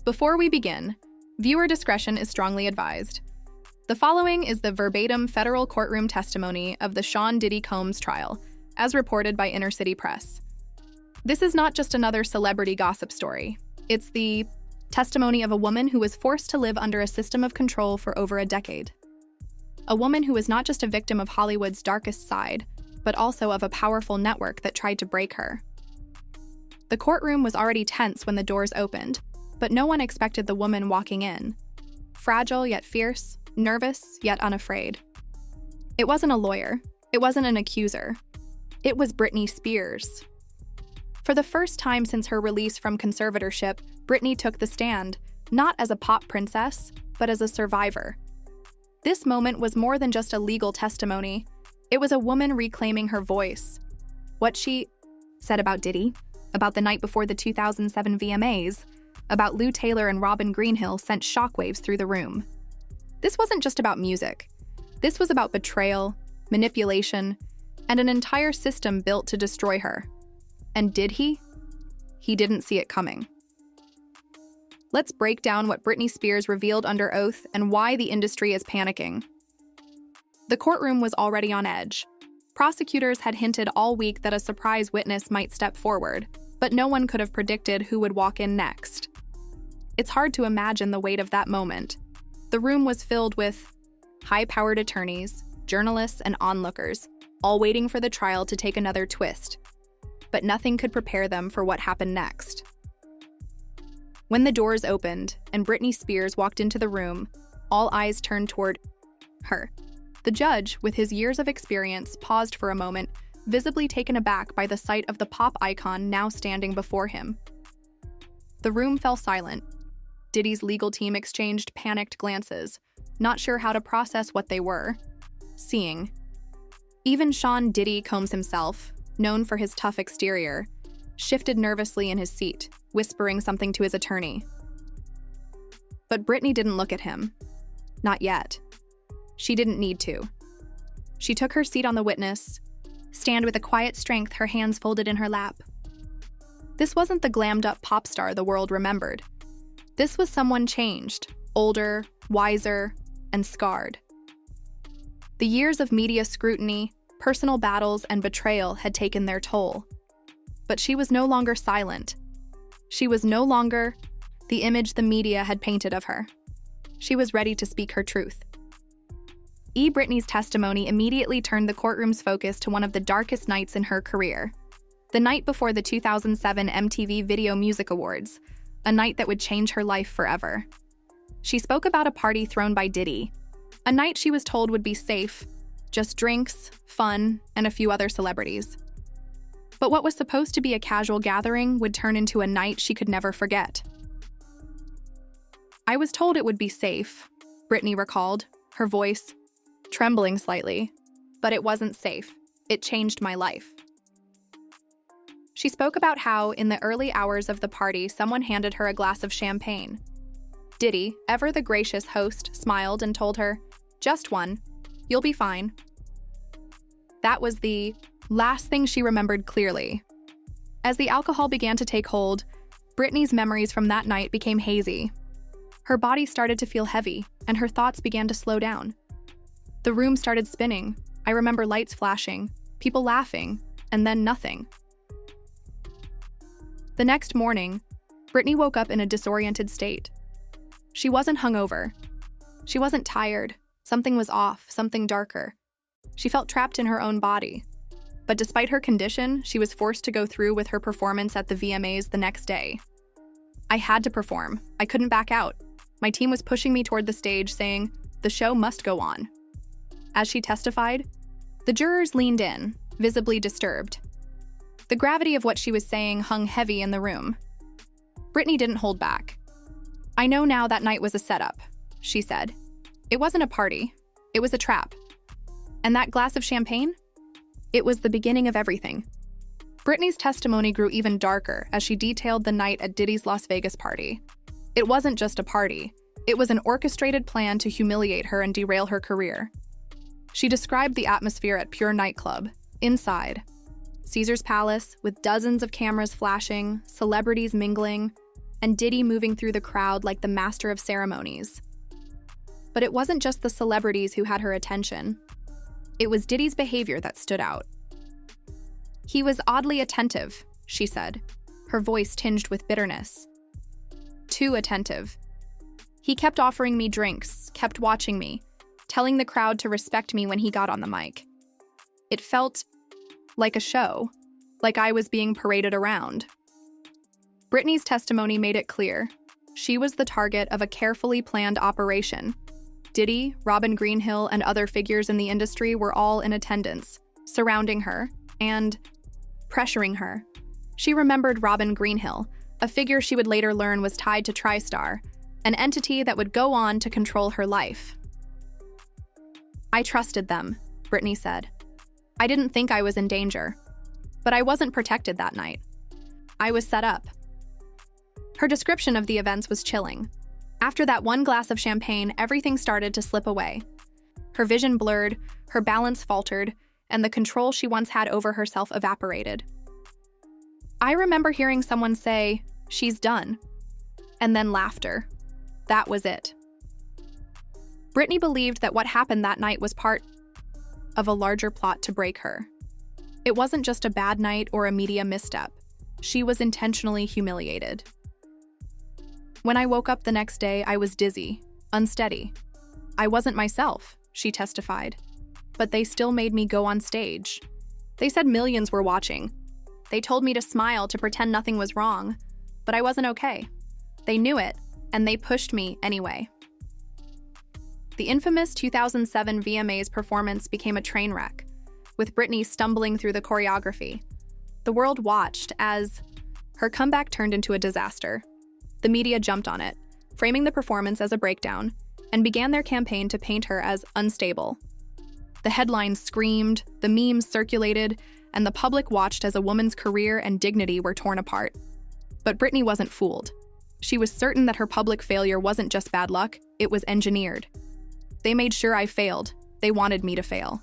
Before we begin, viewer discretion is strongly advised. The following is the verbatim federal courtroom testimony of the Sean Diddy Combs trial, as reported by Inner City Press. This is not just another celebrity gossip story. It's the testimony of a woman who was forced to live under a system of control for over a decade. A woman who was not just a victim of Hollywood's darkest side, but also of a powerful network that tried to break her. The courtroom was already tense when the doors opened, but no one expected the woman walking in. Fragile yet fierce, nervous yet unafraid. It wasn't a lawyer. It wasn't an accuser. It was Britney Spears. For the first time since her release from conservatorship, Britney took the stand, not as a pop princess, but as a survivor. This moment was more than just a legal testimony. It was a woman reclaiming her voice. What she said about Diddy, about the night before the 2007 VMAs, about Lou Taylor and Robin Greenhill sent shockwaves through the room. This wasn't just about music. This was about betrayal, manipulation, and an entire system built to destroy her. And did he? He didn't see it coming. Let's break down what Britney Spears revealed under oath and why the industry is panicking. The courtroom was already on edge. Prosecutors had hinted all week that a surprise witness might step forward, but no one could have predicted who would walk in next. It's hard to imagine the weight of that moment. The room was filled with high-powered attorneys, journalists, and onlookers, all waiting for the trial to take another twist. But nothing could prepare them for what happened next. When the doors opened and Britney Spears walked into the room, all eyes turned toward her. The judge, with his years of experience, paused for a moment, visibly taken aback by the sight of the pop icon now standing before him. The room fell silent. Diddy's legal team exchanged panicked glances, not sure how to process what they were seeing. Even Sean Diddy Combs himself, known for his tough exterior, shifted nervously in his seat, whispering something to his attorney. But Britney didn't look at him. Not yet. She didn't need to. She took her seat on the witness stand with a quiet strength, her hands folded in her lap. This wasn't the glammed-up pop star the world remembered. This was someone changed, older, wiser, and scarred. The years of media scrutiny, personal battles, and betrayal had taken their toll. But she was no longer silent. She was no longer the image the media had painted of her. She was ready to speak her truth. Britney's testimony immediately turned the courtroom's focus to one of the darkest nights in her career. The night before the 2007 MTV Video Music Awards, a night that would change her life forever. She spoke about a party thrown by Diddy, a night she was told would be safe, just drinks, fun, and a few other celebrities. But what was supposed to be a casual gathering would turn into a night she could never forget. "I was told it would be safe," Britney recalled, her voice trembling slightly, "but it wasn't safe. It changed my life." She spoke about how, in the early hours of the party, someone handed her a glass of champagne. Diddy, ever the gracious host, smiled and told her, "Just one. You'll be fine." That was the last thing she remembered clearly. As the alcohol began to take hold, Britney's memories from that night became hazy. Her body started to feel heavy, and her thoughts began to slow down. The room started spinning. I remember lights flashing, people laughing, and then nothing. The next morning, Britney woke up in a disoriented state. She wasn't hungover. She wasn't tired. Something was off, something darker. She felt trapped in her own body. But despite her condition, she was forced to go through with her performance at the VMAs the next day. "I had to perform. I couldn't back out. My team was pushing me toward the stage, saying, 'The show must go on.'" As she testified, the jurors leaned in, visibly disturbed. The gravity of what she was saying hung heavy in the room. Britney didn't hold back. "I know now that night was a setup," she said. "It wasn't a party. It was a trap. And that glass of champagne? It was the beginning of everything." Britney's testimony grew even darker as she detailed the night at Diddy's Las Vegas party. It wasn't just a party. It was an orchestrated plan to humiliate her and derail her career. She described the atmosphere at Pure Nightclub, inside, Caesar's Palace, with dozens of cameras flashing, celebrities mingling, and Diddy moving through the crowd like the master of ceremonies. But it wasn't just the celebrities who had her attention. It was Diddy's behavior that stood out. "He was oddly attentive," she said, her voice tinged with bitterness. "Too attentive. He kept offering me drinks, kept watching me, telling the crowd to respect me when he got on the mic. It felt like a show, like I was being paraded around." Britney's testimony made it clear. She was the target of a carefully planned operation. Diddy, Robin Greenhill, and other figures in the industry were all in attendance, surrounding her and pressuring her. She remembered Robin Greenhill, a figure she would later learn was tied to TriStar, an entity that would go on to control her life. "I trusted them," Britney said. "I didn't think I was in danger. But I wasn't protected that night. I was set up." Her description of the events was chilling. After that one glass of champagne, everything started to slip away. Her vision blurred, her balance faltered, and the control she once had over herself evaporated. "I remember hearing someone say, 'She's done,' and then laughter. That was it." Britney believed that what happened that night was part of a larger plot to break her. It wasn't just a bad night or a media misstep. She was intentionally humiliated. "When I woke up the next day, I was dizzy, unsteady. I wasn't myself," she testified. "But they still made me go on stage. They said millions were watching. They told me to smile, to pretend nothing was wrong. But I wasn't okay. They knew it, and they pushed me anyway." The infamous 2007 VMAs performance became a train wreck, with Britney stumbling through the choreography. The world watched as her comeback turned into a disaster. The media jumped on it, framing the performance as a breakdown, and began their campaign to paint her as unstable. The headlines screamed, the memes circulated, and the public watched as a woman's career and dignity were torn apart. But Britney wasn't fooled. She was certain that her public failure wasn't just bad luck, it was engineered. "They made sure I failed. They wanted me to fail."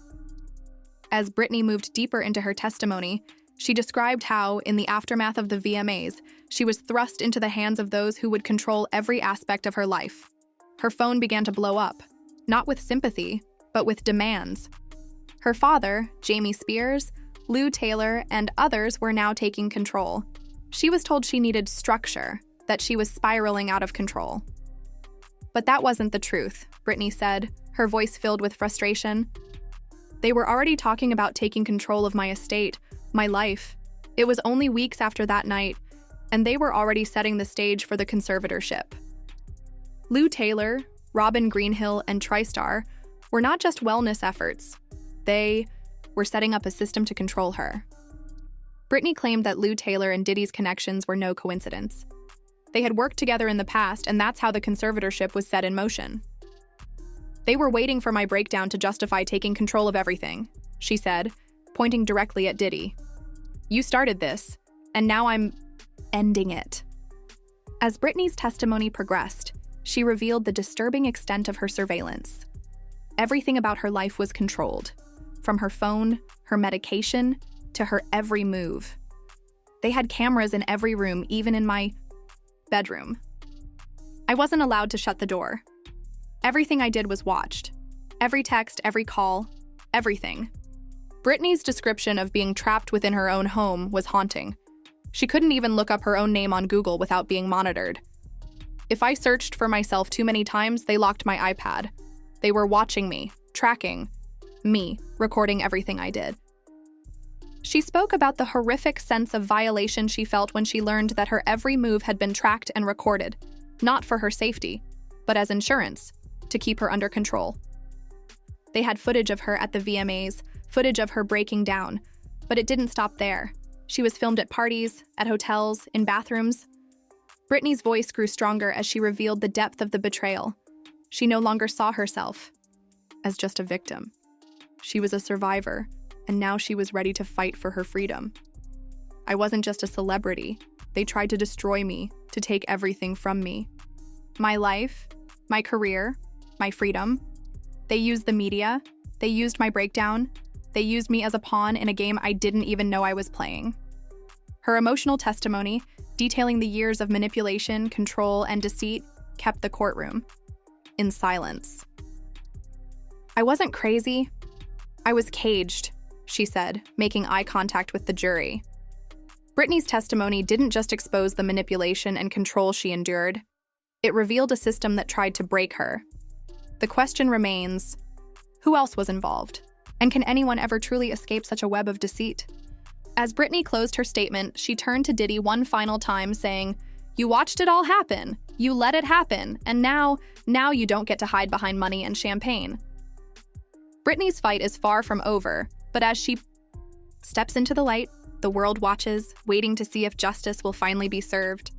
As Britney moved deeper into her testimony, she described how, in the aftermath of the VMAs, she was thrust into the hands of those who would control every aspect of her life. Her phone began to blow up, not with sympathy, but with demands. Her father, Jamie Spears, Lou Taylor, and others were now taking control. She was told she needed structure, that she was spiraling out of control. "But that wasn't the truth," Britney said, her voice filled with frustration. "They were already talking about taking control of my estate, my life. It was only weeks after that night, and they were already setting the stage for the conservatorship." Lou Taylor, Robin Greenhill, and TriStar were not just wellness efforts. They were setting up a system to control her. Britney claimed that Lou Taylor and Diddy's connections were no coincidence. They had worked together in the past, and that's how the conservatorship was set in motion. "They were waiting for my breakdown to justify taking control of everything," she said, pointing directly at Diddy. "You started this, and now I'm ending it." As Britney's testimony progressed, she revealed the disturbing extent of her surveillance. Everything about her life was controlled, from her phone, her medication, to her every move. "They had cameras in every room, even in my bedroom. I wasn't allowed to shut the door. Everything I did was watched. Every text, every call, everything." Britney's description of being trapped within her own home was haunting. She couldn't even look up her own name on Google without being monitored. "If I searched for myself too many times, they locked my iPad. They were watching me, tracking me, recording everything I did." She spoke about the horrific sense of violation she felt when she learned that her every move had been tracked and recorded, not for her safety, but as insurance, to keep her under control. They had footage of her at the VMAs, footage of her breaking down, but it didn't stop there. She was filmed at parties, at hotels, in bathrooms. Britney's voice grew stronger as she revealed the depth of the betrayal. She no longer saw herself as just a victim. She was a survivor, and now she was ready to fight for her freedom. "I wasn't just a celebrity. They tried to destroy me, to take everything from me. My life, my career, my freedom. They used the media. They used my breakdown. They used me as a pawn in a game I didn't even know I was playing." Her emotional testimony, detailing the years of manipulation, control, and deceit, kept the courtroom in silence. "I wasn't crazy. I was caged," she said, making eye contact with the jury. Britney's testimony didn't just expose the manipulation and control she endured. It revealed a system that tried to break her. The question remains, who else was involved? And can anyone ever truly escape such a web of deceit? As Britney closed her statement, she turned to Diddy one final time, saying, "You watched it all happen. You let it happen. And now you don't get to hide behind money and champagne." Britney's fight is far from over, but as she steps into the light, the world watches, waiting to see if justice will finally be served.